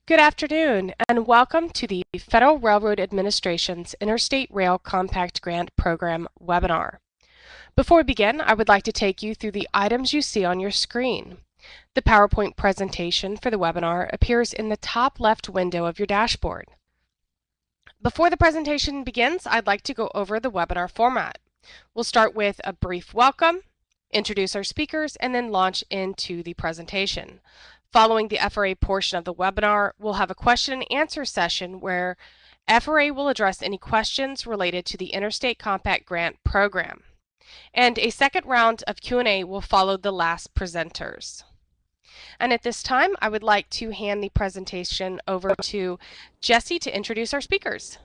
Good afternoon, and welcome to the Federal Railroad Administration's Interstate Rail Compact Grant Program webinar. Before we begin, I would like to take you through the items you see on your screen. The PowerPoint presentation for the webinar appears in the top left window of your dashboard. Before the presentation begins, I'd like to go over the webinar format. We'll start with a brief welcome, introduce our speakers, and then launch into the presentation. Following the FRA portion of the webinar, we'll have a question and answer session where FRA will address any questions related to the Interstate Compact Grant Program. And a second round of Q&A will follow the last presenters. And at this time, I would like to hand the presentation over to Jesse to introduce our speakers.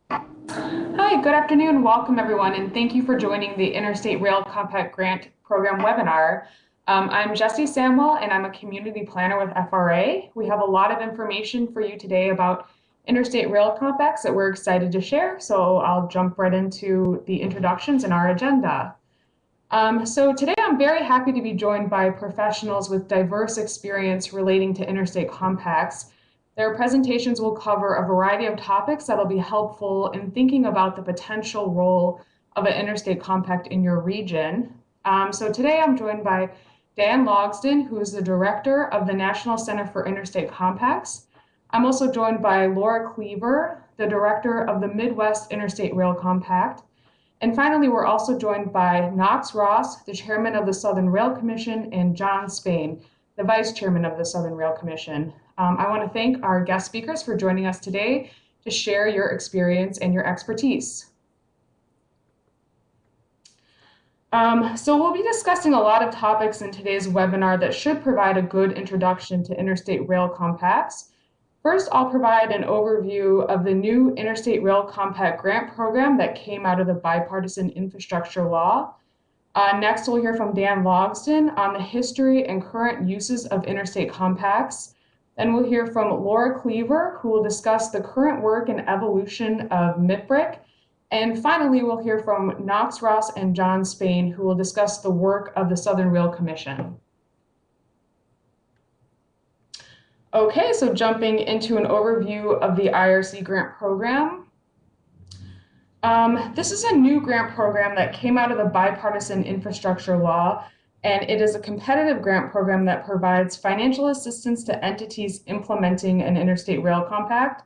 Hi, good afternoon. Welcome everyone, and thank you for joining the Interstate Rail Compact Grant Program webinar. I'm Jessie Samwell, and I'm a community planner with FRA. We have a lot of information for you today about interstate rail compacts that we're excited to share, so I'll jump right into the introductions and our agenda. So today I'm very happy to be joined by professionals with diverse experience relating to interstate compacts. Their presentations will cover a variety of topics that'll be helpful in thinking about the potential role of an interstate compact in your region. So today I'm joined by Dan Logsdon, who is the director of the National Center for Interstate Compacts. I'm also joined by Laura Cleaver, the director of the Midwest Interstate Rail Compact. And finally, we're also joined by Knox Ross, the chairman of the Southern Rail Commission, and John Spain, the vice chairman of the Southern Rail Commission. I want to thank our guest speakers for joining us today to share your experience and your expertise. So we'll be discussing a lot of topics in today's webinar that should provide a good introduction to interstate rail compacts. First, I'll provide an overview of the new Interstate Rail Compact Grant Program that came out of the Bipartisan Infrastructure Law. Next, we'll hear from Dan Logsdon on the history and current uses of interstate compacts. Then we'll hear from Laura Cleaver, who will discuss the current work and evolution of MIPRC. And finally, we'll hear from Knox Ross and John Spain, who will discuss the work of the Southern Rail Commission. Okay, so jumping into an overview of the IRC grant program. This is a new grant program that came out of the Bipartisan Infrastructure Law, and it is a competitive grant program that provides financial assistance to entities implementing an interstate rail compact.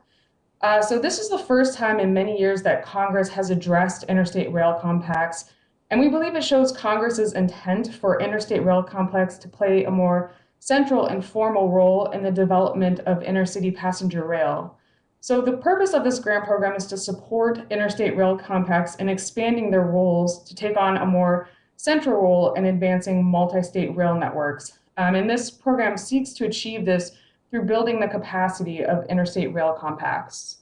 So this is the first time in many years that Congress has addressed interstate rail compacts, and we believe it shows Congress's intent for interstate rail compacts to play a more central and formal role in the development of intercity passenger rail. So the purpose of this grant program is to support interstate rail compacts in expanding their roles to take on a more central role in advancing multi-state rail networks. And this program seeks to achieve this through building the capacity of interstate rail compacts.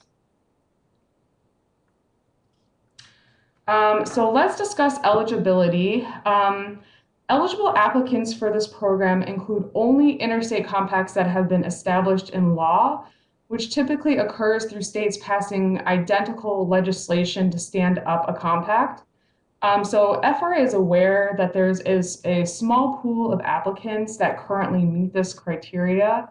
So let's discuss eligibility. Eligible applicants for this program include only interstate compacts that have been established in law, which typically occurs through states passing identical legislation to stand up a compact. So FRA is aware that there is a small pool of applicants that currently meet this criteria.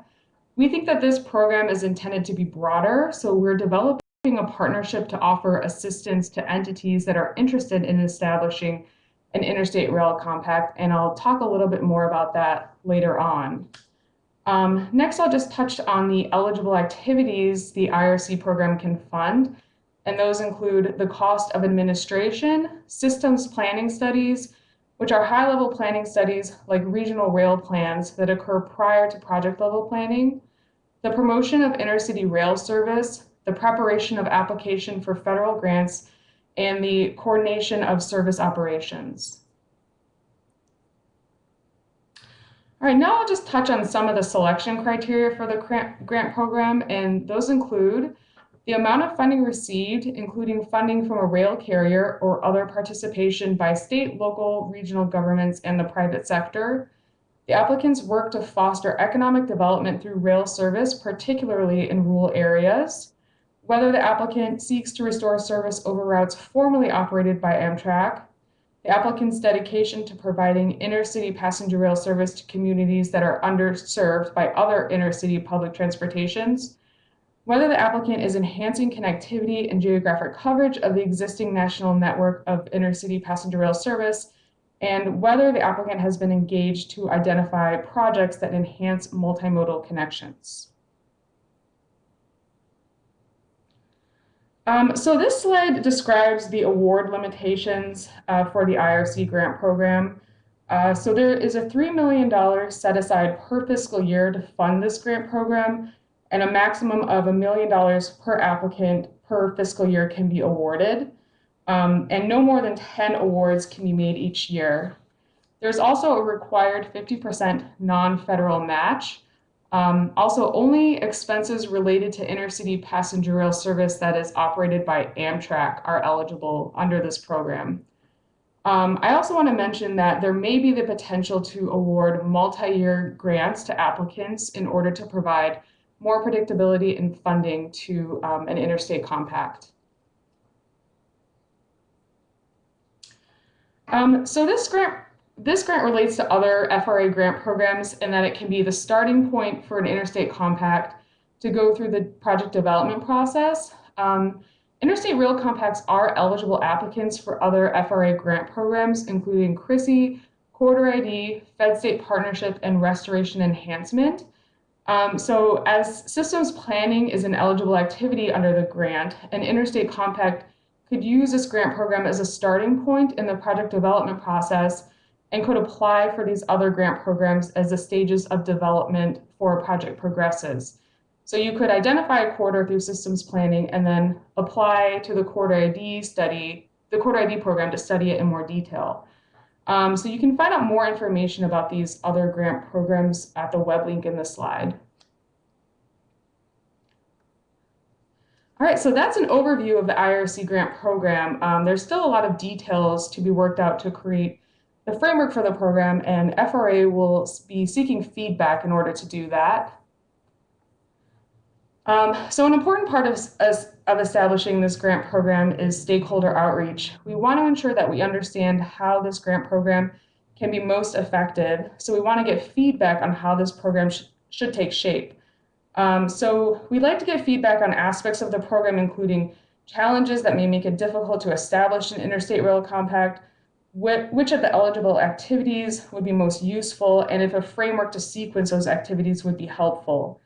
We think that this program is intended to be broader, so we're developing a partnership to offer assistance to entities that are interested in establishing an interstate rail compact, and I'll talk a little bit more about that later on. Next, I'll just touch on the eligible activities the IRC program can fund, and those include the cost of administration, systems planning studies, which are high-level planning studies like regional rail plans that occur prior to project-level planning, the promotion of intercity rail service, the preparation of application for federal grants, and the coordination of service operations. All right, now I'll just touch on some of the selection criteria for the grant program, and those include the amount of funding received, including funding from a rail carrier or other participation by state, local, regional governments, and the private sector. The applicants work to foster economic development through rail service, particularly in rural areas. Whether the applicant seeks to restore service over routes formerly operated by Amtrak. the applicant's dedication to providing intercity passenger rail service to communities that are underserved by other intercity public transportations, whether the applicant is enhancing connectivity and geographic coverage of the existing national network of intercity passenger rail service, and whether the applicant has been engaged to identify projects that enhance multimodal connections. So this slide describes the award limitations for the IRC grant program. So there is a $3 million set aside per fiscal year to fund this grant program, and a maximum of $1 million per applicant per fiscal year can be awarded. And no more than 10 awards can be made each year. There's also a required 50% non-federal match. Also, only expenses related to intercity passenger rail service that is operated by Amtrak are eligible under this program. I also want to mention that there may be the potential to award multi-year grants to applicants in order to provide more predictability in funding to an interstate compact. So this grant relates to other FRA grant programs in that it can be the starting point for an interstate compact to go through the project development process. Interstate rail compacts are eligible applicants for other FRA grant programs, including CRISI, Corridor ID, Fed State Partnership, and Restoration Enhancement. So as systems planning is an eligible activity under the grant, an interstate compact could use this grant program as a starting point in the project development process and could apply for these other grant programs as the stages of development for a project progresses. So you could identify a corridor through systems planning and then apply to the Corridor ID program to study it in more detail. So you can find out more information about these other grant programs at the web link in the slide. All right, so that's an overview of the IRC grant program. There's still a lot of details to be worked out to create the framework for the program, and FRA will be seeking feedback in order to do that. So an important part of establishing this grant program is stakeholder outreach. We want to ensure that we understand how this grant program can be most effective. So we want to get feedback on how this program should take shape. So we'd like to get feedback on aspects of the program, including challenges that may make it difficult to establish an interstate rail compact, which of the eligible activities would be most useful, and if a framework to sequence those activities would be helpful.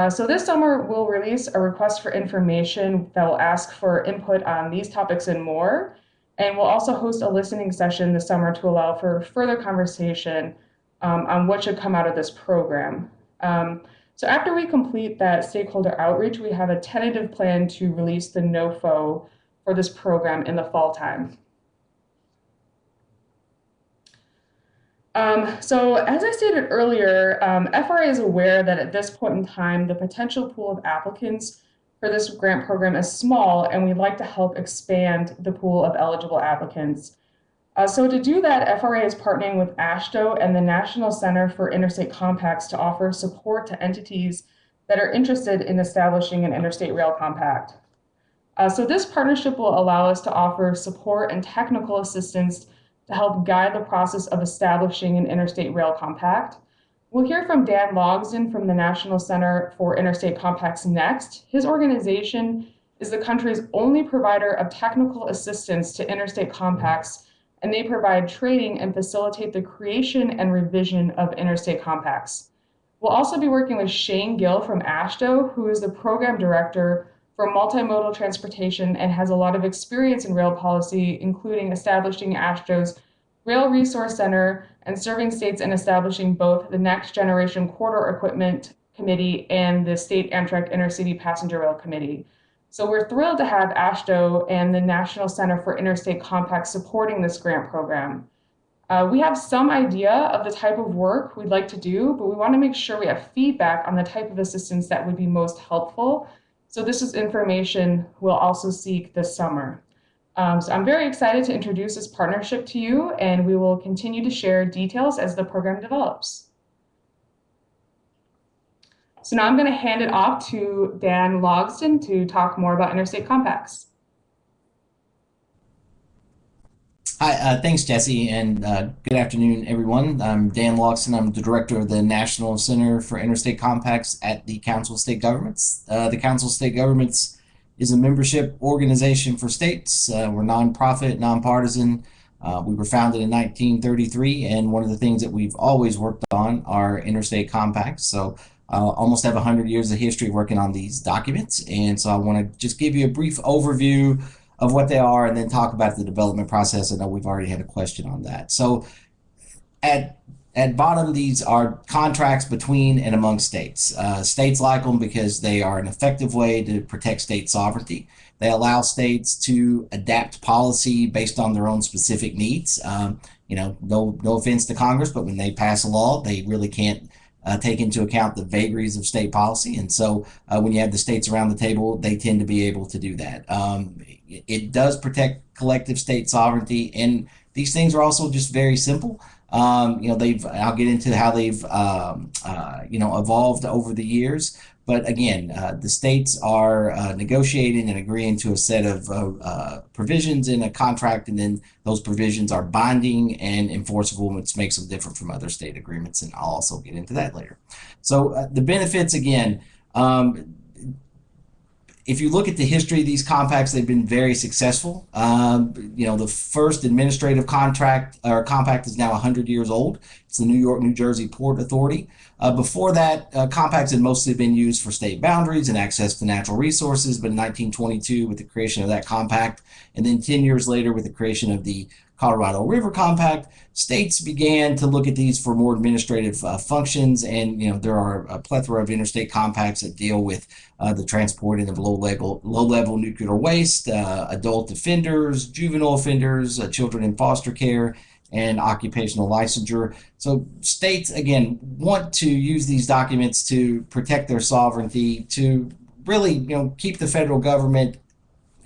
So this summer, we'll release a request for information that will ask for input on these topics and more. And we'll also host a listening session this summer to allow for further conversation on what should come out of this program. So after we complete that stakeholder outreach, we have a tentative plan to release the NOFO for this program in the fall time. So as I stated earlier, FRA is aware that at this point in time, the potential pool of applicants for this grant program is small, and we'd like to help expand the pool of eligible applicants. So to do that, FRA is partnering with AASHTO and the National Center for Interstate Compacts to offer support to entities that are interested in establishing an interstate rail compact. So this partnership will allow us to offer support and technical assistance to help guide the process of establishing an interstate rail compact. We'll hear from Dan Logsdon from the National Center for Interstate Compacts next. His organization is the country's only provider of technical assistance to interstate compacts, and they provide training and facilitate the creation and revision of interstate compacts. We'll also be working with Shane Gill from AASHTO, who is the program director for multimodal transportation and has a lot of experience in rail policy, including establishing AASHTO's Rail Resource Center and serving states in establishing both the Next Generation Corridor Equipment Committee and the State Amtrak Intercity Passenger Rail Committee. So we're thrilled to have AASHTO and the National Center for Interstate Compacts supporting this grant program. We have some idea of the type of work we'd like to do, but we want to make sure we have feedback on the type of assistance that would be most helpful. So this is information we'll also seek this summer. So I'm very excited to introduce this partnership to you, and we will continue to share details as the program develops. So now I'm going to hand it off to Dan Logsdon to talk more about interstate compacts. Hi, thanks, Jesse, and good afternoon, everyone. I'm Dan Lawson. I'm the director of the National Center for Interstate Compacts at the Council of State Governments. The Council of State Governments is a membership organization for states. We're nonprofit, nonpartisan. We were founded in 1933, and one of the things that we've always worked on are interstate compacts. So, almost have 100 years of history working on these documents, and so I want to just give you a brief overview of what they are and then talk about the development process. I know we've already had a question on that. So at at bottom, these are contracts between and among states. States like them because they are an effective way to protect state sovereignty. They allow states to adapt policy based on their own specific needs. No offense to Congress, but when they pass a law, they really can't take into account the vagaries of state policy. And so when you have the states around the table, they tend to be able to do that. It does protect collective state sovereignty. And these things are also just very simple. I'll get into how they've, evolved over the years. But again, the states are negotiating and agreeing to a set of provisions in a contract, and then those provisions are binding and enforceable, which makes them different from other state agreements. And I'll also get into that later. So the benefits, again, if you look at the history of these compacts, they've been very successful. The first administrative contract or compact is now 100 years old. It's the New York, New Jersey Port Authority. Before that, compacts had mostly been used for state boundaries and access to natural resources, but in 1922, with the creation of that compact, and then 10 years later with the creation of the Colorado River Compact, states began to look at these for more administrative functions, and there are a plethora of interstate compacts that deal with the transporting of low-level nuclear waste, adult offenders, juvenile offenders, children in foster care, and occupational licensure. So states, again, want to use these documents to protect their sovereignty, to really, keep the federal government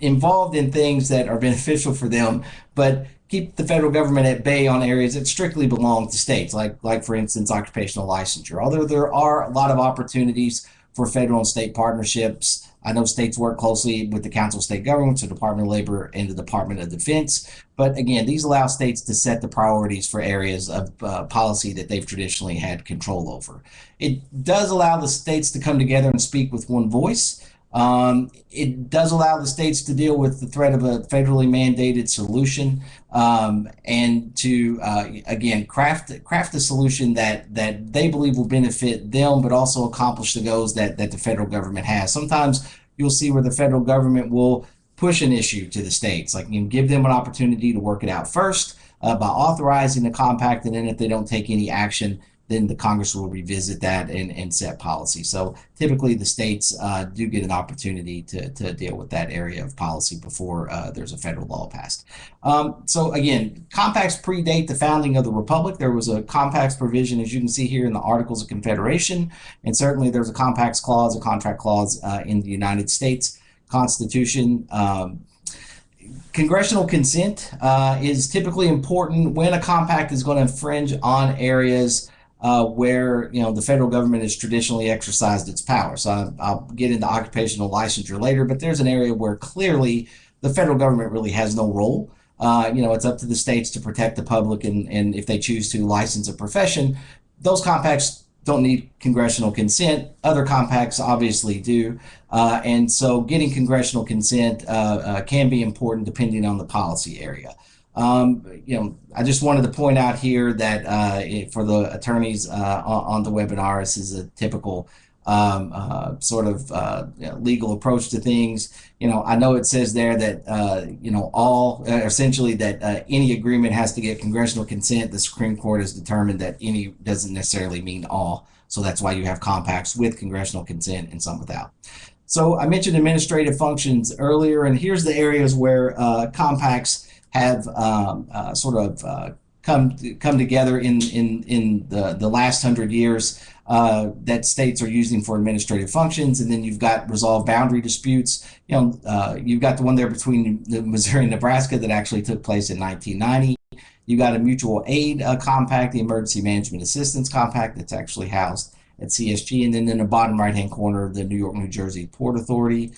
involved in things that are beneficial for them, but keep the federal government at bay on areas that strictly belong to states, like for instance, occupational licensure. Although there are a lot of opportunities for federal and state partnerships. I know states work closely with the Council of State Governments, the Department of Labor, and the Department of Defense. But again, these allow states to set the priorities for areas of policy that they've traditionally had control over. It does allow the states to come together and speak with one voice. It does allow the states to deal with the threat of a federally mandated solution, and to again craft a solution that they believe will benefit them, but also accomplish the goals that the federal government has. Sometimes you'll see where the federal government will push an issue to the states, like give them an opportunity to work it out first by authorizing the compact, and then if they don't take any action, then the Congress will revisit that and set policy. So typically the states do get an opportunity to deal with that area of policy before there's a federal law passed. So again, compacts predate the founding of the Republic. There was a compacts provision, as you can see here in the Articles of Confederation, and certainly there's a compacts clause, a contract clause in the United States Constitution. Congressional consent is typically important when a compact is going to infringe on areas where the federal government has traditionally exercised its power. So I'll get into occupational licensure later, but there's an area where clearly the federal government really has no role. It's up to the states to protect the public, and if they choose to license a profession, those compacts don't need congressional consent. Other compacts obviously do. And so getting congressional consent can be important depending on the policy area. I just wanted to point out here that for the attorneys on the webinar, this is a typical legal approach to things. I know it says there that essentially that any agreement has to get congressional consent. The Supreme Court has determined that any doesn't necessarily mean all. So that's why you have compacts with congressional consent and some without. So I mentioned administrative functions earlier, and here's the areas where compacts have come together in the last 100 years that states are using for administrative functions. And then you've got resolved boundary disputes. You've got the one there between Missouri and Nebraska that actually took place in 1990. You got a mutual aid compact, the Emergency Management Assistance Compact, that's actually housed at CSG. And then in the bottom right-hand corner, the New York, New Jersey Port Authority.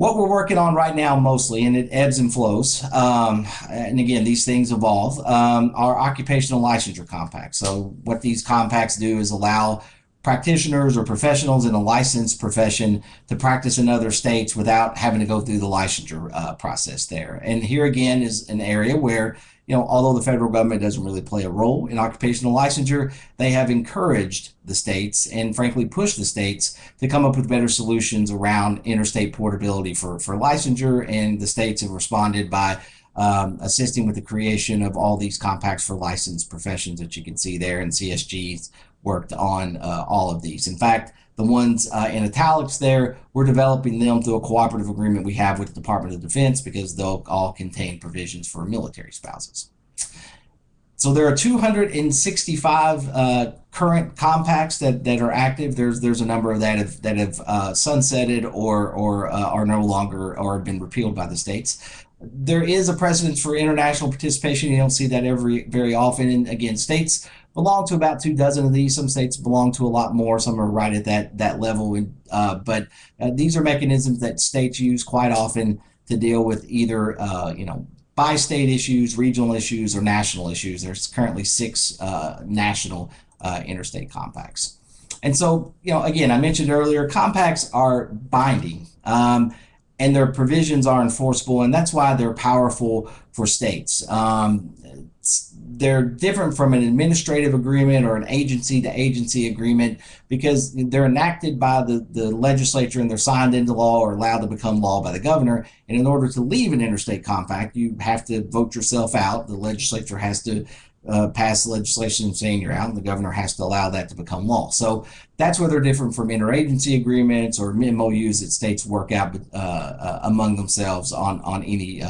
What we're working on right now mostly, and it ebbs and flows, and again, these things evolve, are occupational licensure compacts. So what these compacts do is allow practitioners or professionals in a licensed profession to practice in other states without having to go through the licensure process there. And here again is an area where, although the federal government doesn't really play a role in occupational licensure, they have encouraged the states and frankly pushed the states to come up with better solutions around interstate portability for licensure. And the states have responded by assisting with the creation of all these compacts for licensed professions that you can see there, and CSG's worked on all of these. In fact, the ones in italics there, we're developing them through a cooperative agreement we have with the Department of Defense because they'll all contain provisions for military spouses. So there are 265 current compacts that are active. There's a number of that have sunsetted or are no longer or have been repealed by the states. There is a precedence for international participation. You don't see that very often. And again, states belong to about 24 of these. Some states belong to a lot more. Some are right at that level. But these are mechanisms that states use quite often to deal with either bi-state issues, regional issues, or national issues. There's currently 6 national interstate compacts. And so, again, I mentioned earlier, compacts are binding. And their provisions are enforceable, and that's why they're powerful for states. They're different from an administrative agreement or an agency-to-agency agreement because they're enacted by the legislature and they're signed into law or allowed to become law by the governor. And in order to leave an interstate compact, you have to vote yourself out. The legislature has to pass legislation saying you're out, and the governor has to allow that to become law. So that's where they're different from interagency agreements or MOUs that states work out among themselves on any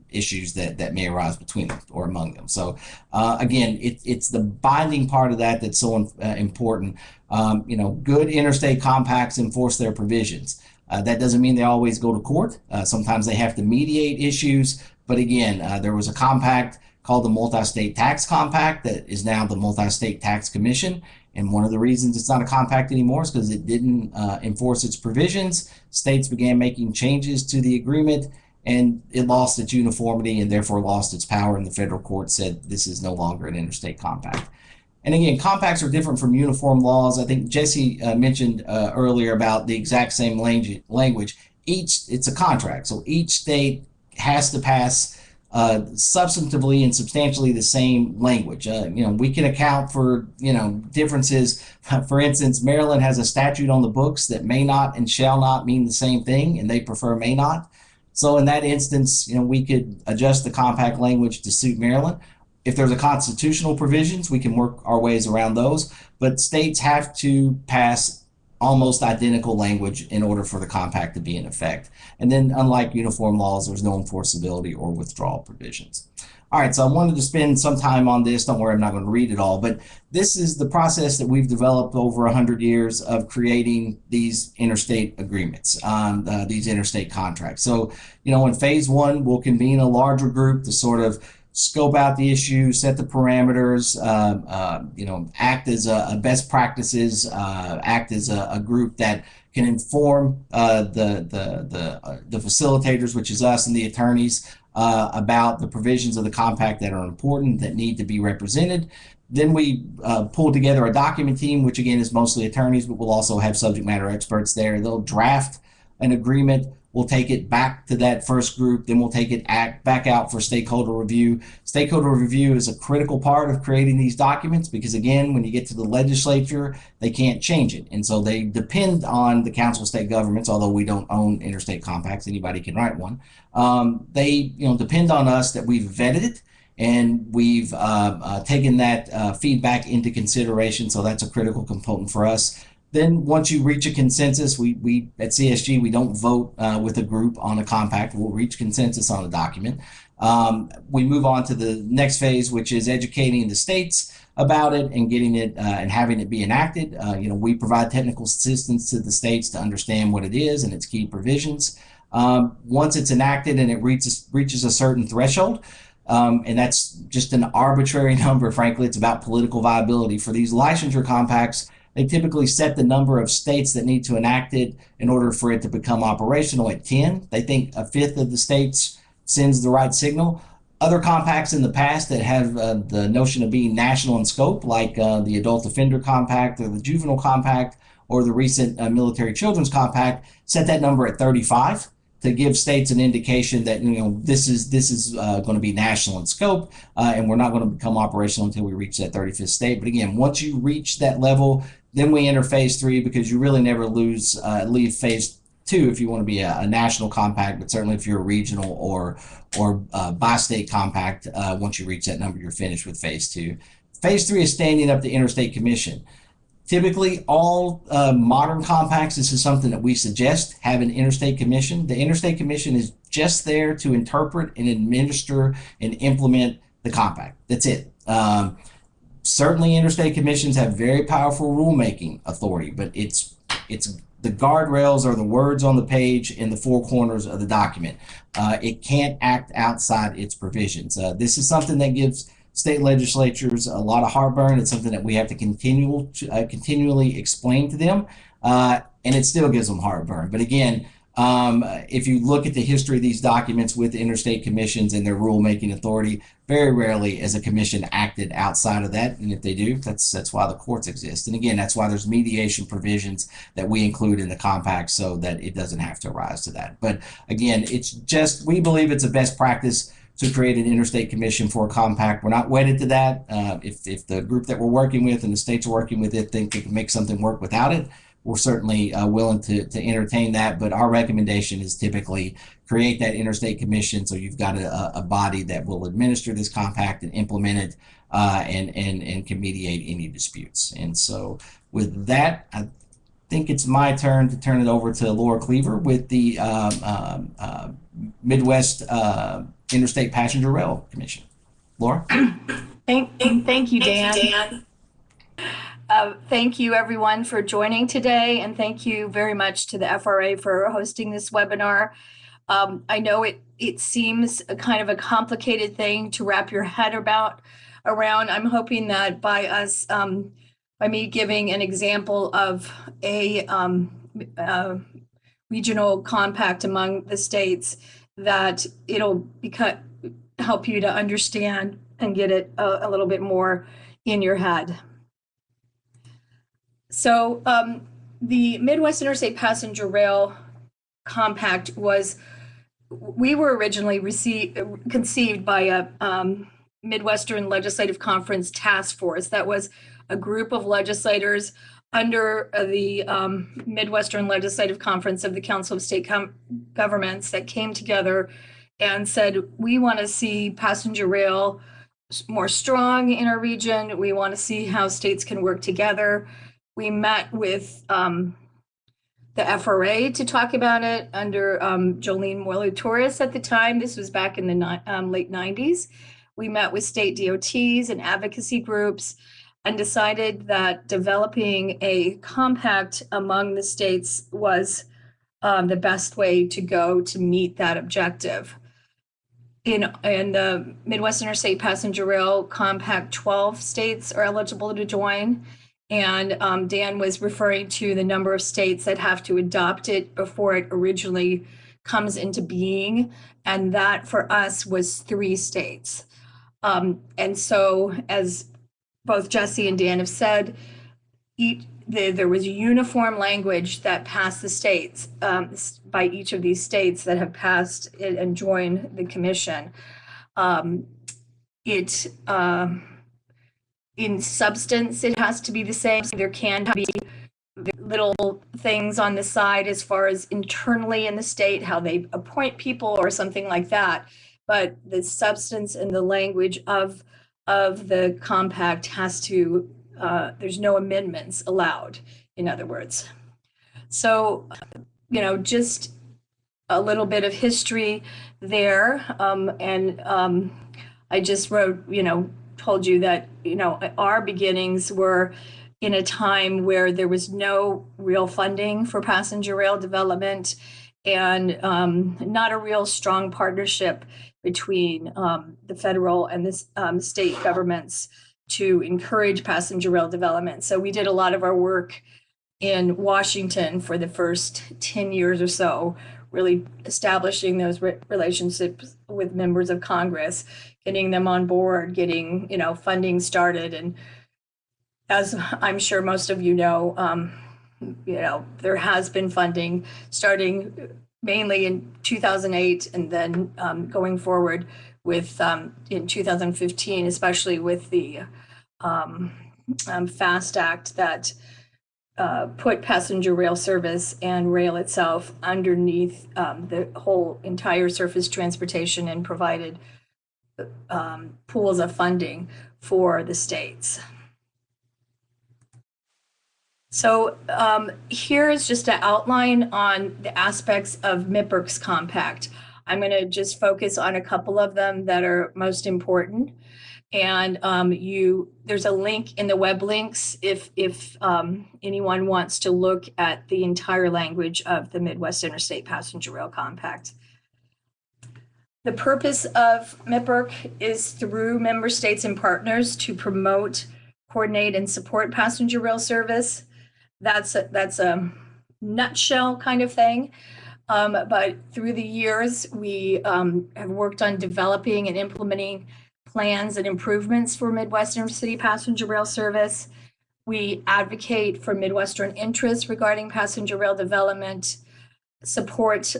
issues that may arise between them or among them. So again, it's the binding part of that's so important. Good interstate compacts enforce their provisions. That doesn't mean they always go to court. Sometimes they have to mediate issues. But again, there was a compact called the Multi-State Tax Compact that is now the Multi-State Tax Commission. And one of the reasons it's not a compact anymore is because it didn't enforce its provisions. States began making changes to the agreement and it lost its uniformity and therefore lost its power. And the federal court said this is no longer an interstate compact. And again, compacts are different from uniform laws. I think Jesse mentioned earlier about the exact same language. It's a contract. So each state has to pass substantively and substantially the same language. We can account for, differences. For instance, Maryland has a statute on the books that may not and shall not mean the same thing, and they prefer may not. So in that instance, we could adjust the compact language to suit Maryland. If there's a constitutional provisions, we can work our ways around those, but states have to pass almost identical language in order for the compact to be in effect. And then unlike uniform laws, there's no enforceability or withdrawal provisions. All right, so I wanted to spend some time on this. Don't worry, I'm not going to read it all, but this is the process that we've developed over 100 years of creating these interstate agreements, these interstate contracts. So, in phase 1, we'll convene a larger group to sort of scope out the issue, set the parameters, act as a best practices, act as a group that can inform the facilitators, which is us and the attorneys, about the provisions of the compact that are important, that need to be represented. Then we pull together a document team, which again is mostly attorneys, but we'll also have subject matter experts there. They'll draft an agreement. We'll take it back to that first group, then we'll take it back out for stakeholder review. Stakeholder review is a critical part of creating these documents because, again, when you get to the legislature, they can't change it. And so they depend on the Council of State Governments, although we don't own interstate compacts, anybody can write one. They depend on us that we've vetted it and we've taken that feedback into consideration. So that's a critical component for us. Then once you reach a consensus, we at CSG, we don't vote with a group on a compact. We'll reach consensus on a document. We move on to the next phase, which is educating the states about it and getting it and having it be enacted. We provide technical assistance to the states to understand what it is and its key provisions. Once it's enacted and it reaches a certain threshold, and that's just an arbitrary number, frankly, it's about political viability. For these licensure compacts, They typically set the number of states that need to enact it in order for it to become operational at 10. They think a fifth of the states sends the right signal. Other compacts in the past that have the notion of being national in scope, like the Adult Offender Compact or the Juvenile Compact or the recent Military Children's Compact, set that number at 35 to give states an indication that this is going to be national in scope, and we're not going to become operational until we reach that 35th state. But again, once you reach that level, then we enter phase 3, because you really never leave phase 2 if you want to be a national compact. But certainly if you're a regional or bi-state compact, once you reach that number, you're finished with phase 2. Phase 3 is standing up the Interstate Commission. Typically, all modern compacts, this is something that we suggest, have an Interstate Commission. The Interstate Commission is just there to interpret and administer and implement the compact. That's it. Certainly, Interstate Commissions have very powerful rulemaking authority, but it's the guardrails are the words on the page in the four corners of the document. It can't act outside its provisions. This is something that gives state legislatures a lot of heartburn. It's something that we have to continually explain to them, and it still gives them heartburn. But again, if you look at the history of these documents with interstate commissions and their rulemaking authority, very rarely has a commission acted outside of that. And if they do, that's why the courts exist. And again, that's why there's mediation provisions that we include in the compact so that it doesn't have to rise to that. But again, we believe it's a best practice to create an interstate commission for a compact. We're not wedded to that. If the group that we're working with and the states are working with it think they can make something work without it, we're certainly willing to entertain that. But our recommendation is typically create that interstate commission so you've got a body that will administer this compact and implement it and can mediate any disputes. And so with that, I think it's my turn to turn it over to Laura Cleaver with the Midwest Interstate Passenger Rail Commission. Laura? Thank you, Dan. Thank you, everyone, for joining today, and thank you very much to the FRA for hosting this webinar. I know it seems a kind of a complicated thing to wrap your head around. I'm hoping that by me giving an example of a regional compact among the states, that it'll help you to understand and get it a little bit more in your head. So the Midwest Interstate Passenger Rail Compact we were originally conceived by a Midwestern Legislative Conference task force. That was a group of legislators under the Midwestern Legislative Conference of the Council of State Governments that came together and said, we want to see passenger rail more strong in our region. We want to see how states can work together. We met with the FRA to talk about it under Jolene Mueller-Torres at the time. This was back in the late 90s. We met with state DOTs and advocacy groups and decided that developing a compact among the states was the best way to go to meet that objective. In the Midwest Interstate Passenger Rail Compact, 12 states are eligible to join. And Dan was referring to the number of states that have to adopt it before it originally comes into being. And that for us was 3 states. And so, as both Jesse and Dan have said, there was uniform language that passed the states by each of these states that have passed it and joined the commission. In substance, it has to be the same. There can be little things on the side as far as internally in the state, how they appoint people or something like that. But the substance and the language of the compact has to, there's no amendments allowed, in other words. So, just a little bit of history there. I just told you that, our beginnings were in a time where there was no real funding for passenger rail development and not a real strong partnership between the federal and the state governments to encourage passenger rail development. So we did a lot of our work in Washington for the first 10 years or so, really establishing those relationships with members of Congress, getting them on board, getting, funding started. And as I'm sure most of you know, there has been funding starting mainly in 2008 and then going forward with in 2015, especially with the FAST Act that put passenger rail service and rail itself underneath the whole entire surface transportation and provided pools of funding for the states. So here is just an outline on the aspects of MIPRC's compact. I'm going to just focus on a couple of them that are most important. And there's a link in the web links if anyone wants to look at the entire language of the Midwest Interstate Passenger Rail Compact. The purpose of MIPRC is through member states and partners to promote, coordinate, and support passenger rail service. That's a nutshell kind of thing. But through the years, we have worked on developing and implementing plans and improvements for Midwestern city passenger rail service. We advocate for Midwestern interests regarding passenger rail development, support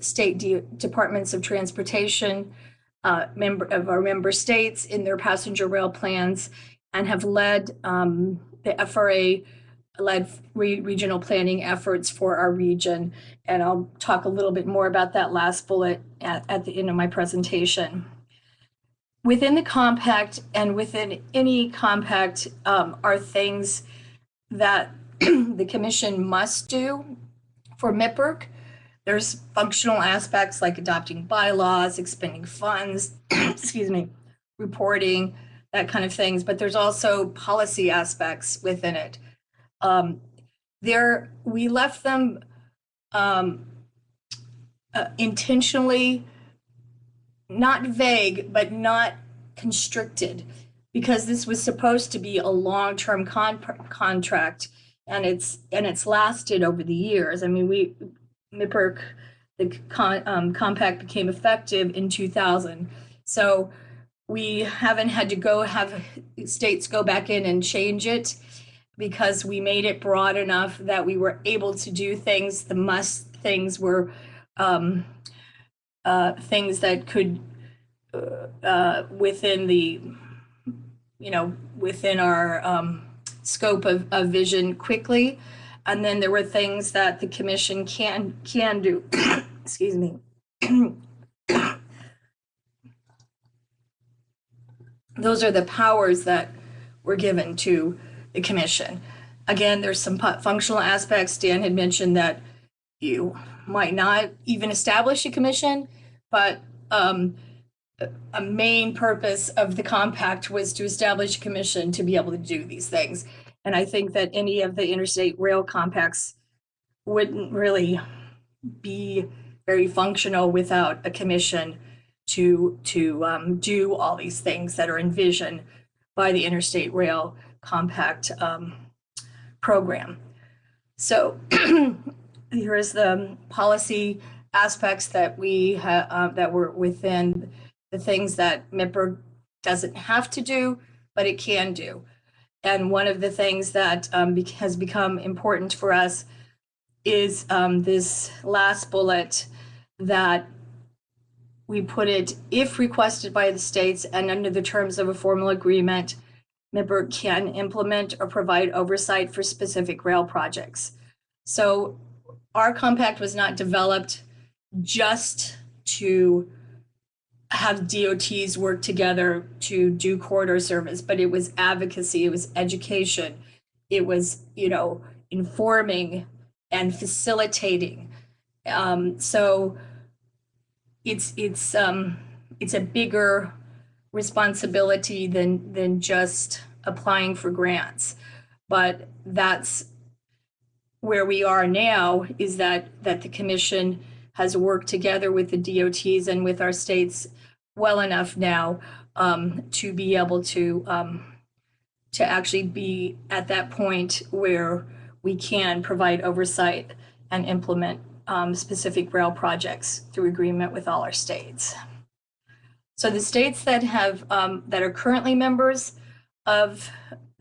state departments of transportation, of our member states in their passenger rail plans, and have led the FRA-Led regional planning efforts for our region. And I'll talk a little bit more about that last bullet at the end of my presentation. Within the compact and within any compact are things that the commission must do for MIPRC. There's functional aspects like adopting bylaws, expending funds, excuse me, reporting, that kind of things, but there's also policy aspects within it. We left them intentionally not vague, but not constricted, because this was supposed to be a long-term contract, and it's lasted over the years. I mean, MIPRC, the compact became effective in 2000, so we haven't had to have states go back in and change it, because we made it broad enough that we were able to do things. The must things were things that could within our scope of vision quickly, and then there were things that the commission can do. Excuse me. Those are the powers that were given to the commission. Again, there's some functional aspects. Dan had mentioned that you might not even establish a commission, but a main purpose of the compact was to establish a commission to be able to do these things. And I think that any of the interstate rail compacts wouldn't really be very functional without a commission to do all these things that are envisioned by the Interstate Rail Compact program. So here is the policy aspects that we that were within the things that MIPRC doesn't have to do, but it can do. And one of the things that has become important for us is this last bullet, that we put it, if requested by the states and under the terms of a formal agreement, MIPRC can implement or provide oversight for specific rail projects. So our compact was not developed just to have DOTs work together to do corridor service, but it was advocacy, it was education, it was, informing and facilitating. So it's a bigger responsibility than just applying for grants, but that's where we are now, is that the commission has worked together with the DOTs and with our states well enough now to be able to to actually be at that point where we can provide oversight and implement specific rail projects through agreement with all our states. So the states that have that are currently members of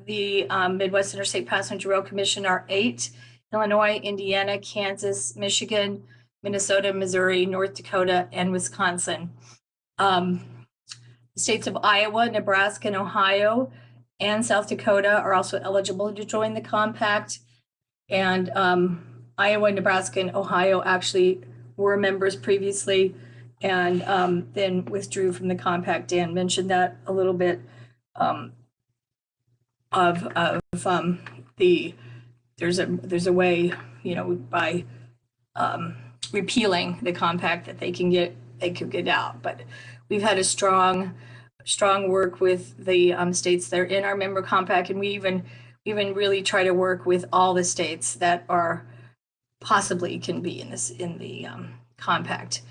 the Midwest Interstate Passenger Rail Commission are 8: Illinois, Indiana, Kansas, Michigan, Minnesota, Missouri, North Dakota, and Wisconsin. The states of Iowa, Nebraska, and Ohio, and South Dakota are also eligible to join the compact. And Iowa, Nebraska, and Ohio actually were members previously and then withdrew from the compact. Dan mentioned that a little bit there's a way, you know, by repealing the compact that they could get out. But we've had a strong work with the states that are in our member compact, and we even really try to work with all the states that are possibly can be in the compact.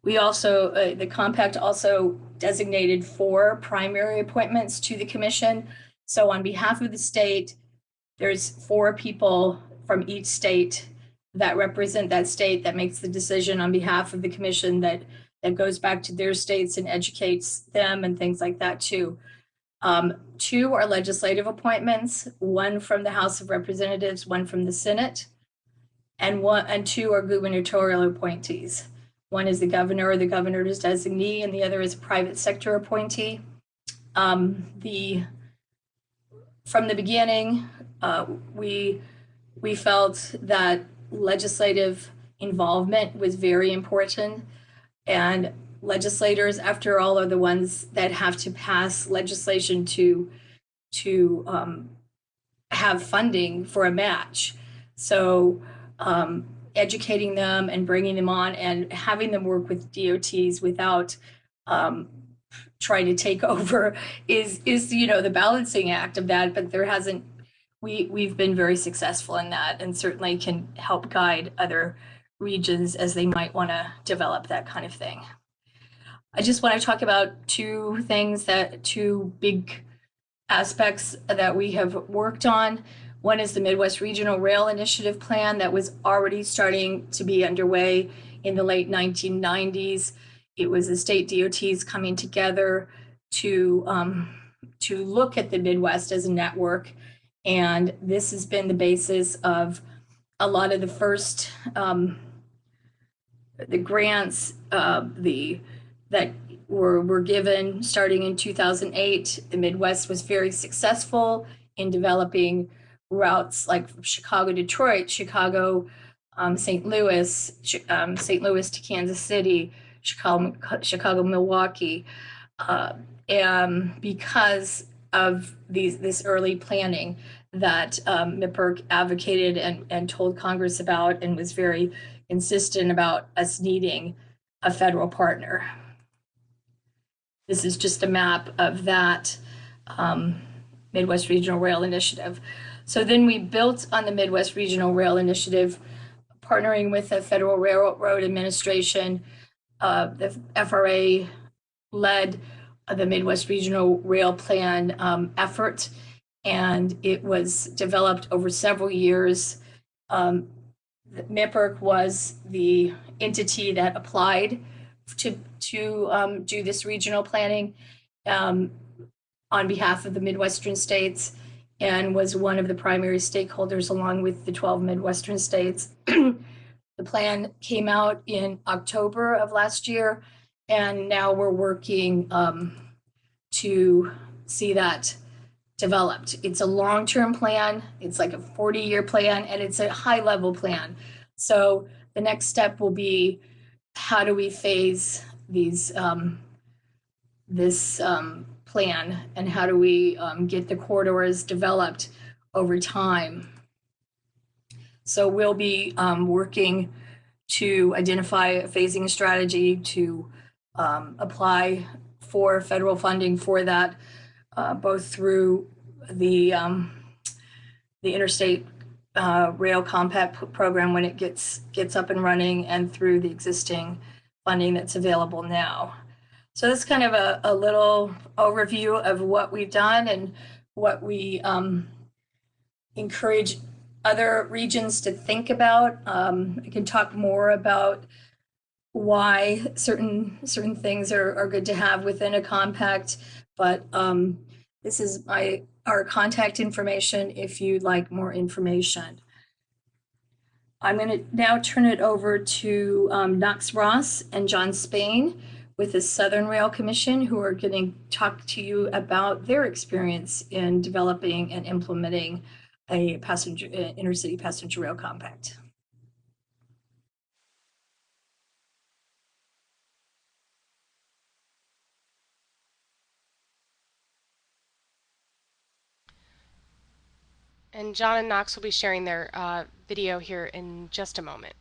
We also the compact also designated 4 primary appointments to the commission. So on behalf of the state, there's 4 people from each state that represent that state, that makes the decision on behalf of the commission, that goes back to their states and educates them and things like that too. 2 are legislative appointments, 1 from the House of Representatives, 1 from the Senate, and 2 are gubernatorial appointees. 1 is the governor or the governor's designee, and the other is a private sector appointee. From the beginning, we felt that legislative involvement was very important, and legislators, after all, are the ones that have to pass legislation to have funding for a match. So educating them and bringing them on and having them work with DOTs without trying to take over is you know, the balancing act of that. But there hasn't, we've been very successful in that, and certainly can help guide other regions as they might want to develop that kind of thing. I just want to talk about 2 big aspects that we have worked on. One is the Midwest Regional Rail Initiative Plan that was already starting to be underway in the late 1990s. It was the state DOTs coming together to look at the Midwest as a network. And this has been the basis of a lot of the first the grants that were given starting in 2008. The Midwest was very successful in developing routes like Chicago, Detroit, Chicago, St. Louis, St. Louis to Kansas City, Chicago, Milwaukee, and because of this early planning that MIPRC advocated and told Congress about, and was very insistent about us needing a federal partner. This is just a map of that Midwest Regional Rail Initiative. So then we built on the Midwest Regional Rail Initiative, partnering with the Federal Railroad Administration. The FRA-Led the Midwest Regional Rail Plan effort, and it was developed over several years. MIPRC was the entity that applied to do this regional planning on behalf of the Midwestern states, and was one of the primary stakeholders along with the 12 Midwestern states. The plan came out in October of last year, and now we're working to see that developed. It's a long-term plan. It's like a 40-year plan, and it's a high-level plan. So the next step will be, how do we phase these this plan, and how do we get the corridors developed over time? So we'll be working to identify a phasing strategy to apply for federal funding for that, both through the Interstate Rail Compact program when it gets up and running, and through the existing funding that's available now. So that's kind of a little overview of what we've done, and what we encourage other regions to think about. I can talk more about why certain things are good to have within a compact, but this is our contact information if you'd like more information. I'm going to now turn it over to Knox Ross and John Spain with the Southern Rail Commission, who are going to talk to you about their experience in developing and implementing a intercity passenger rail compact. And John and Knox will be sharing their video here in just a moment.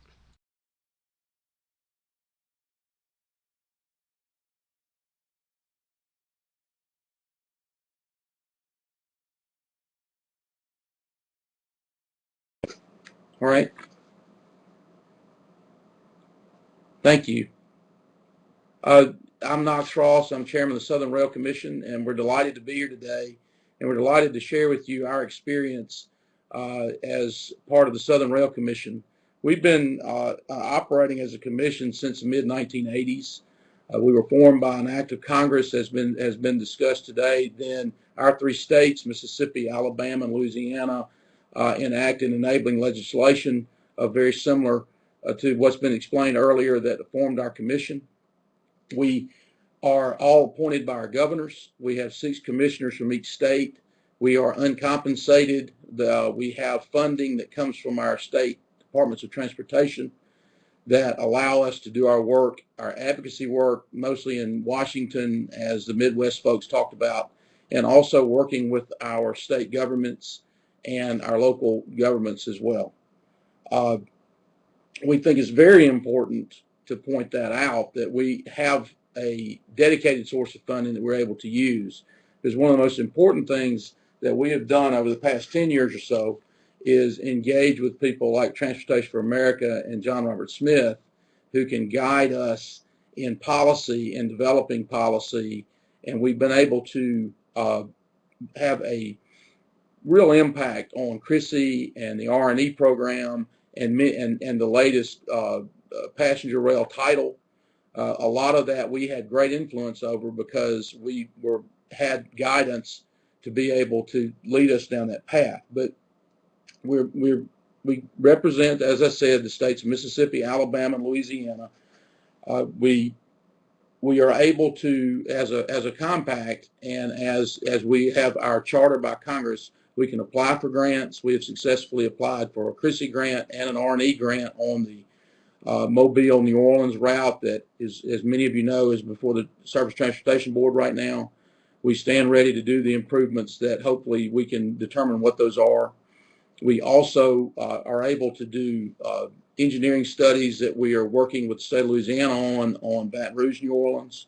All right. Thank you. I'm Knox Ross. I'm chairman of the Southern Rail Commission, and we're delighted to be here today. And we're delighted to share with you our experience as part of the Southern Rail Commission. We've been operating as a commission since the mid-1980s. We were formed by an act of Congress has been discussed today. Then our three states, Mississippi, Alabama, and Louisiana, enacted enabling legislation very similar to what's been explained earlier that formed our commission. We are all appointed by our governors. We have 6 commissioners from each state. We are uncompensated. We have funding that comes from our state departments of transportation that allow us to do our work, our advocacy work, mostly in Washington, as the Midwest folks talked about, and also working with our state governments and our local governments as well. We think it's very important to point that out, that we have a dedicated source of funding that we're able to use. Because one of the most important things that we have done over the past 10 years or so is engage with people like Transportation for America and John Robert Smith, who can guide us in policy and developing policy. And we've been able to have a real impact on CRISI and the R&E program and the latest passenger rail title. A lot of that we had great influence over because we had guidance to be able to lead us down that path. But we represent, as I said, the states of Mississippi, Alabama, and Louisiana. We are able to, as a compact, and as we have our charter by Congress, we can apply for grants. We have successfully applied for a CRISI grant and an R&E grant on the Mobile, New Orleans route that is, as many of you know, is before the Surface Transportation Board right now. We stand ready to do the improvements that hopefully we can determine what those are. We also are able to do engineering studies that we are working with the state of Louisiana on Baton Rouge, New Orleans.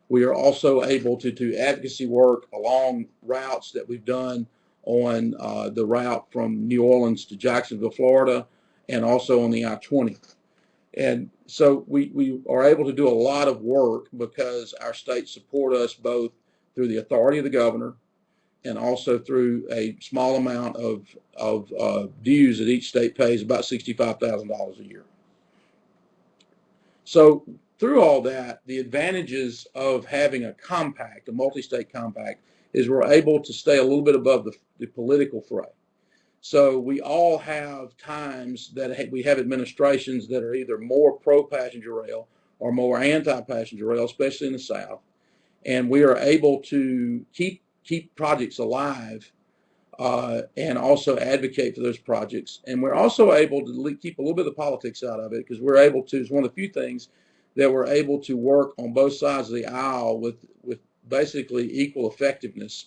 We are also able to do advocacy work along routes that we've done on the route from New Orleans to Jacksonville, Florida, and also on the I-20. And so we are able to do a lot of work because our states support us both through the authority of the governor and also through a small amount of dues that each state pays, about $65,000 a year. So through all that, the advantages of having a compact, a multi-state compact, is we're able to stay a little bit above the political fray. So we all have times that we have administrations that are either more pro-passenger rail or more anti-passenger rail, especially in the South. And we are able to keep projects alive and also advocate for those projects. And we're also able to keep a little bit of politics out of it because we're able to, it's one of the few things that we're able to work on both sides of the aisle with basically equal effectiveness.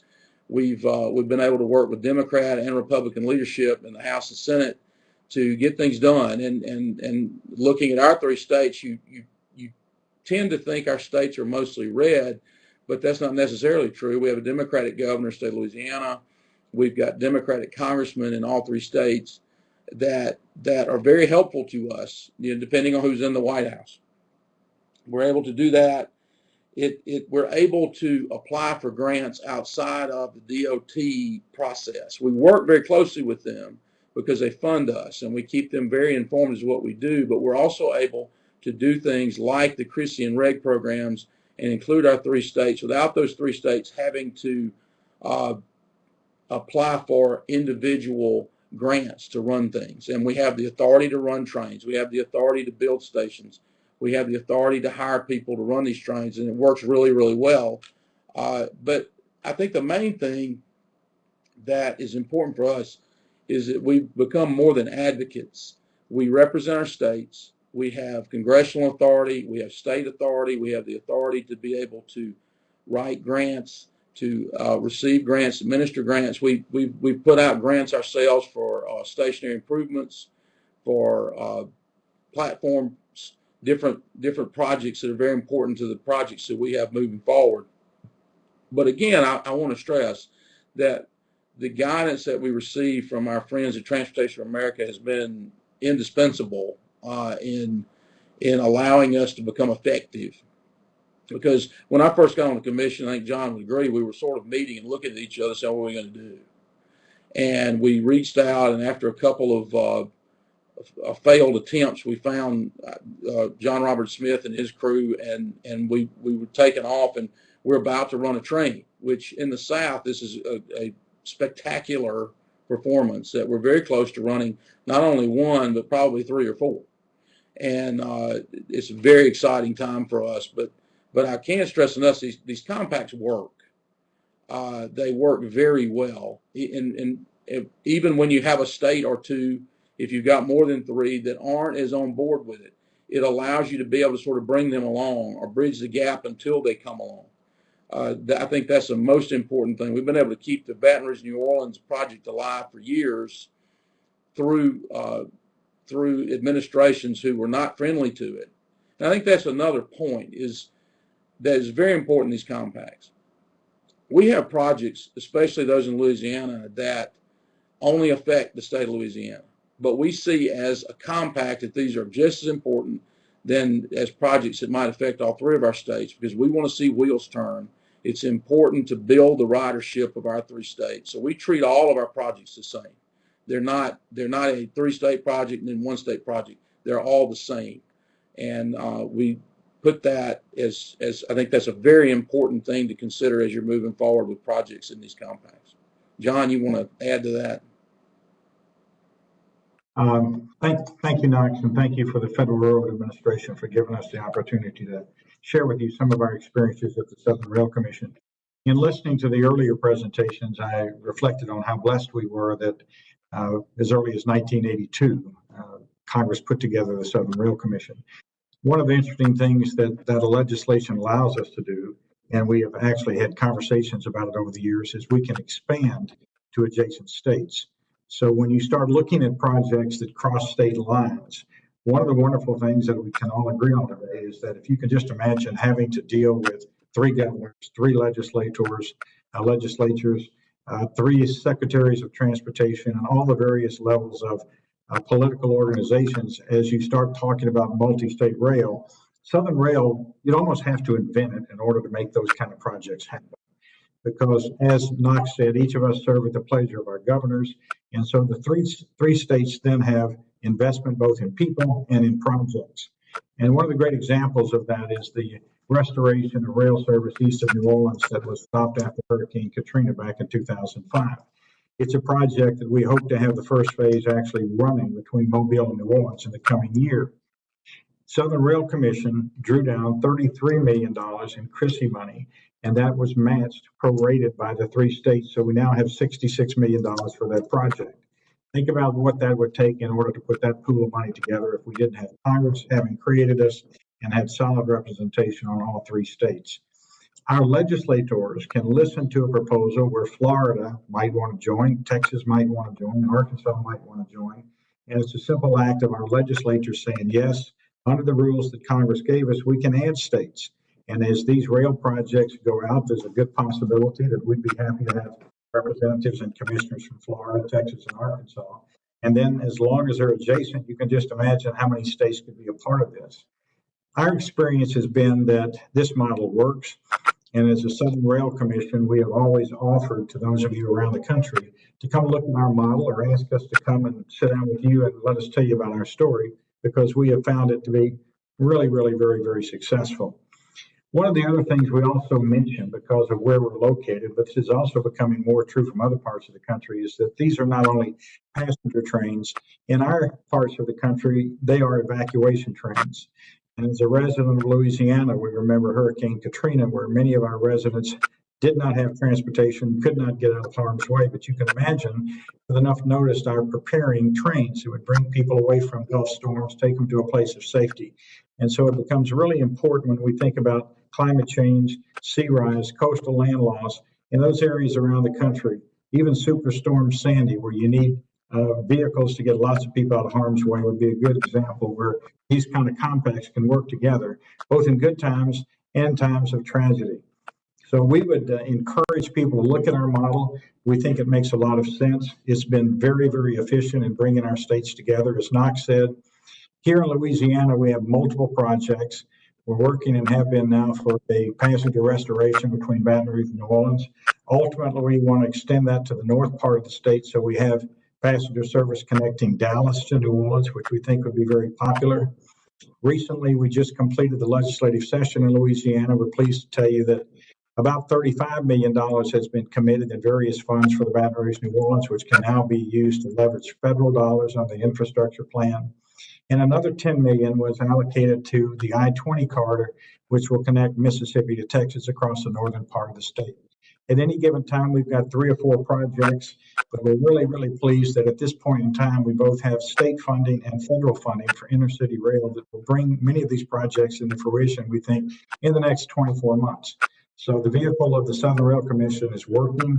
We've been able to work with Democrat and Republican leadership in the House and Senate to get things done. And looking at our 3 states, you tend to think our states are mostly red, but that's not necessarily true. We have a Democratic governor, state of Louisiana. We've got Democratic congressmen in all 3 states that are very helpful to us, depending on who's in the White House. We're able to do that, we're able to apply for grants outside of the DOT process. We work very closely with them because they fund us, and we keep them very informed as to what we do, but we're also able to do things like the CRISI and REG programs and include our 3 states without those 3 states having to apply for individual grants to run things. And we have the authority to run trains. We have the authority to build stations. We have the authority to hire people to run these trains, and it works really, really well. But I think the main thing that is important for us is that we've become more than advocates. We represent our states. We have congressional authority. We have state authority. We have the authority to be able to write grants, to receive grants, administer grants. We put out grants ourselves for stationary improvements, for platforms, different projects that are very important to the projects that we have moving forward. But again, I want to stress that the guidance that we receive from our friends at Transportation America has been indispensable in allowing us to become effective. Because when I first got on the commission, I think John would agree, we were sort of meeting and looking at each other, saying, what are we going to do? And we reached out, and after a couple of failed attempts, we found John Robert Smith and his crew, and we were taken off, and we're about to run a train, which in the South, this is a spectacular performance that we're very close to running, not only 1, but probably 3 or 4. And it's a very exciting time for us. But I can't stress enough, these compacts work. They work very well. And even when you have a state or 2, if you've got more than 3 that aren't as on board with it, it allows you to be able to sort of bring them along or bridge the gap until they come along. I think that's the most important thing. We've been able to keep the Baton Rouge, New Orleans project alive for years through administrations who were not friendly to it. And I think that's another point that is very important in these compacts. We have projects, especially those in Louisiana, that only affect the state of Louisiana. But we see as a compact that these are just as important than as projects that might affect all 3 of our states, because we want to see wheels turn. It's important to build the ridership of our 3 states. So we treat all of our projects the same. They're not a 3-state project and then 1-state project. They're all the same. And we put that as I think that's a very important thing to consider as you're moving forward with projects in these compacts. John, you want to add to that? Thank you, Knox, and thank you for the Federal Railroad Administration for giving us the opportunity to share with you some of our experiences at the Southern Rail Commission. In listening to the earlier presentations, I reflected on how blessed we were that as early as 1982, Congress put together the Southern Rail Commission. One of the interesting things that legislation allows us to do, and we have actually had conversations about it over the years, is we can expand to adjacent states. So when you start looking at projects that cross state lines, one of the wonderful things that we can all agree on today is that if you can just imagine having to deal with 3 governors, 3 legislators, 3 secretaries of transportation, and all the various levels of political organizations, as you start talking about multi-state rail, Southern Rail, you'd almost have to invent it in order to make those kind of projects happen. Because as Knox said, each of us serve at the pleasure of our governors. And so the three states then have investment both in people and in projects. And one of the great examples of that is the restoration of rail service east of New Orleans that was stopped after Hurricane Katrina back in 2005. It's a project that we hope to have the first phase actually running between Mobile and New Orleans in the coming year. Southern Rail Commission drew down $33 million in CRISI money, and that was matched, prorated by the 3 states. So we now have $66 million for that project. Think about what that would take in order to put that pool of money together if we didn't have Congress having created us and had solid representation on all 3 states. Our legislators can listen to a proposal where Florida might want to join, Texas might want to join, Arkansas might want to join. And it's a simple act of our legislatures saying, yes, under the rules that Congress gave us, we can add states. And as these rail projects go out, there's a good possibility that we'd be happy to have representatives and commissioners from Florida, Texas, and Arkansas. And then as long as they're adjacent, you can just imagine how many states could be a part of this. Our experience has been that this model works. And as a Southern Rail Commission, we have always offered to those of you around the country to come look at our model or ask us to come and sit down with you and let us tell you about our story, because we have found it to be really, really, very, very successful. One of the other things we also mentioned, because of where we're located, but this is also becoming more true from other parts of the country, is that these are not only passenger trains. In our parts of the country, they are evacuation trains. And as a resident of Louisiana, we remember Hurricane Katrina, where many of our residents did not have transportation, could not get out of harm's way. But you can imagine, with enough notice, our preparing trains that would bring people away from Gulf storms, take them to a place of safety. And so it becomes really important when we think about climate change, sea rise, coastal land loss in those areas around the country, even Superstorm Sandy, where you need vehicles to get lots of people out of harm's way, would be a good example where these kind of compacts can work together, both in good times and times of tragedy. So we would encourage people to look at our model. We think it makes a lot of sense. It's been very, very efficient in bringing our states together. As Knox said, here in Louisiana, we have multiple projects. We're working and have been now for a passenger restoration between Baton Rouge and New Orleans. Ultimately, we want to extend that to the north part of the state, so we have passenger service connecting Dallas to New Orleans, which we think would be very popular. Recently, we just completed the legislative session in Louisiana. We're pleased to tell you that about $35 million has been committed in various funds for the Baton Rouge, New Orleans, which can now be used to leverage federal dollars on the infrastructure plan. And another $10 million was allocated to the I-20 corridor, which will connect Mississippi to Texas across the northern part of the state. At any given time, we've got 3 or 4 projects, but we're really, really pleased that at this point in time, we both have state funding and federal funding for intercity rail that will bring many of these projects into fruition, we think, in the next 24 months. So the vehicle of the Southern Rail Commission is working.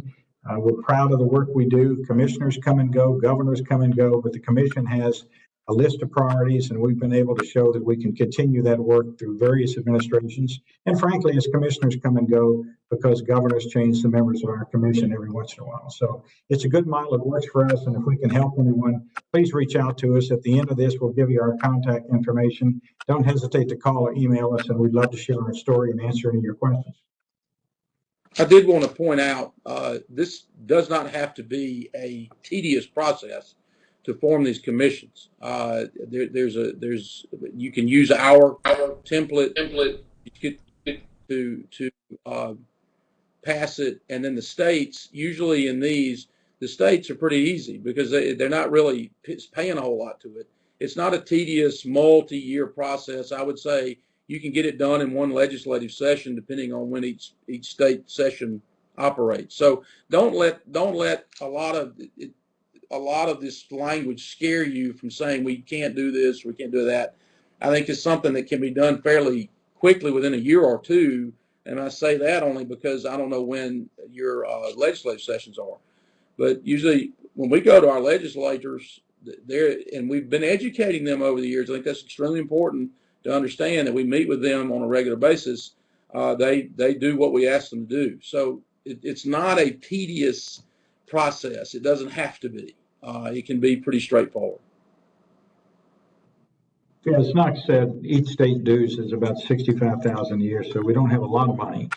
We're proud of the work we do. Commissioners come and go, governors come and go, but the commission has a list of priorities, and we've been able to show that we can continue that work through various administrations. And frankly, as commissioners come and go, because governors change the members of our commission every once in a while. So it's a good model. It works for us. And if we can help anyone, please reach out to us. At the end of this, we'll give you our contact information. Don't hesitate to call or email us, and we'd love to share our story and answer any of your questions. I did want to point out, this does not have to be a tedious process to form these commissions. You can use our template to pass it, and then the states, usually in these, the states are pretty easy because they're not really paying a whole lot to it. It's not a tedious multi-year process. I would say you can get it done in one legislative session, depending on when each state session operates. So don't let a lot of this language scare you from saying we can't do this, we can't do that. I think it's something that can be done fairly quickly within a year or two. And I say that only because I don't know when your legislative sessions are. But usually when we go to our legislators, and we've been educating them over the years, I think that's extremely important to understand that we meet with them on a regular basis. They do what we ask them to do. So it's not a tedious process. It doesn't have to be. It can be pretty straightforward. Yeah, as Knox said, each state dues is about $65,000 a year, so we don't have a lot of money.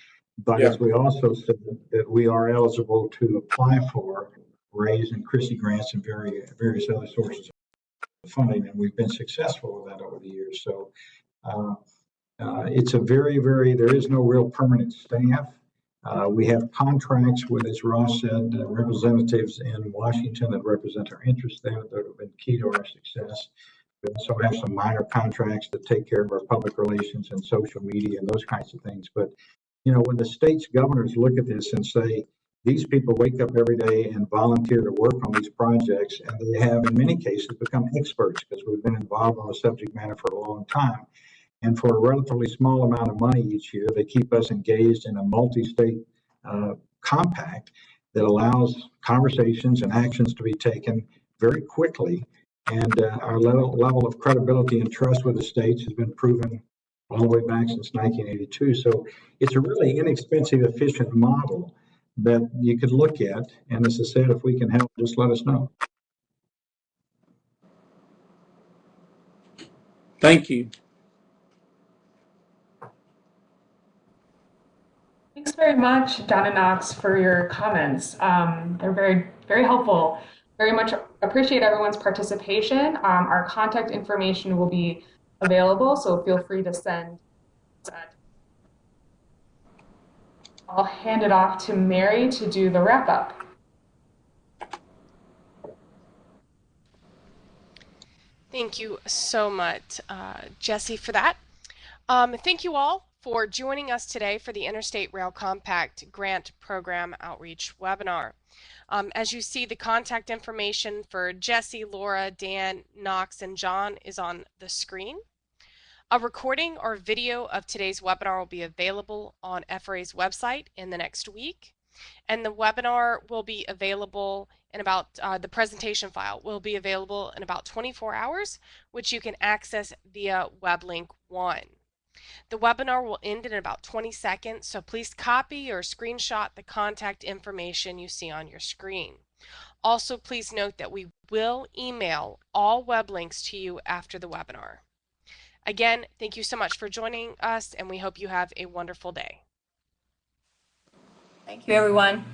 But as we also said, that we are eligible to apply for RAISE and CRISI grants and various other sources of funding, and we've been successful with that over the years. So it's a there is no real permanent staff. We have contracts with, as Ross said, representatives in Washington that represent our interests there that have been key to our success. We also have some minor contracts that take care of our public relations and social media and those kinds of things. But, you know, when the state's governors look at this and say, these people wake up every day and volunteer to work on these projects, and they have, in many cases, become experts because we've been involved on the subject matter for a long time. And for a relatively small amount of money each year, they keep us engaged in a multi-state compact that allows conversations and actions to be taken very quickly. And our level of credibility and trust with the states has been proven all the way back since 1982. So it's a really inexpensive, efficient model that you could look at. And as I said, if we can help, just let us know. Thank you. very much, John and Knox, for your comments. They're very, very helpful. Very much appreciate everyone's participation. Our contact information will be available, so feel free to send. I'll hand it off to Mary to do the wrap up. Thank you so much, Jesse, for that. Thank you all for joining us today for the Interstate Rail Compact Grant Program Outreach webinar. As you see, the contact information for Jesse, Laura, Dan, Knox, and John is on the screen. A recording or video of today's webinar will be available on FRA's website in the next week, and the webinar will be available in about, the presentation file will be available in about 24 hours, which you can access via web link 1. The webinar will end in about 20 seconds, so please copy or screenshot the contact information you see on your screen. Also, please note that we will email all web links to you after the webinar. Again, thank you so much for joining us, and we hope you have a wonderful day. Thank you, everyone.